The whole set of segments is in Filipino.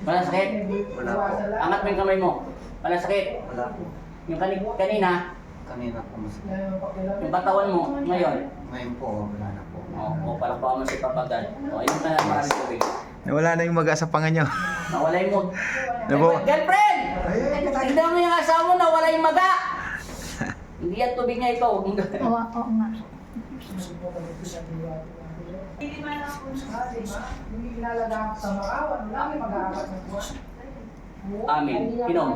Wala sakit? Wala po. Angat mo yung kamay mo. Wala sakit? Wala po. Yung kanina, Kanina po masakit. yung katawan mo, ngayon. Ngayon po, wala na po. O, palakpakan mo si Papa God. O, ayun ka na maraming tubig. Nawala na yung maga sa panga niyo. Nawala yung mood. Nabo- Girlfriend! Tignan mo yung asawa mo, nawala yung maga! Hindi yan tubig niya ito. Oo nga. Amin. Inom.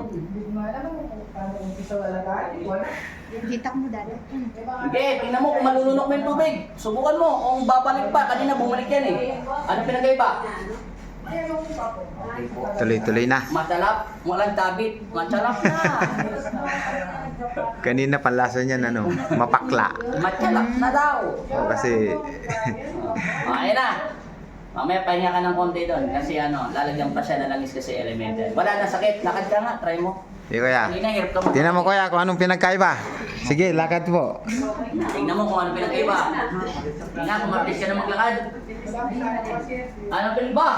Hitak mo dati. Hindi, tingnan mo kung malulunok mo yung tubig. Subukan mo. Kung babalik pa, kanina bumalik yan eh. Ano pinagkaiba? Okay po. Tuloy-tuloy na. Masalap, walang tabit. Matsalap na. Kanina panlasa niyan ano, mapakla. Matsalap na daw. O kasi Ayun na. Mamaya pahinga ka ng konti doon kasi lalagyan pa siya na langis kasi elemental. Wala na sakit, lakad ka nga, try mo. di kuya. Kanina hirap ka mo. Tingnan mo kuya kung anong pinagkaiba. Sige, lakad po. Tingnan mo kung ano pinagkaiba. Tingnan kung mabilis ka na maglakad. Ano pinagba?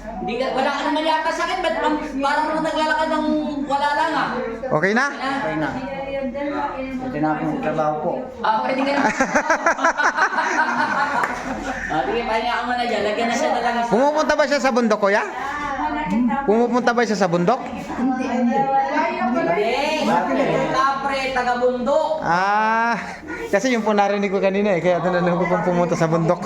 Hindi ka, wala ka naman yata sakit, ba't parang naglalakad ng wala lang ah? Okay na? Okay na. Ito na po yung trabaho po. Pwede ka na. Sige, pahinga ka muna dyan. Lagyan na siya na langis. Pumupunta ba siya sa bundok kuya? Pumupunta ba siya sa bundok? Hindi. Hindi, kapre, taga-bundok. Ah, kasi yung po narinig ko kanina eh, kaya tinanong ko kung pumunta sa bundok.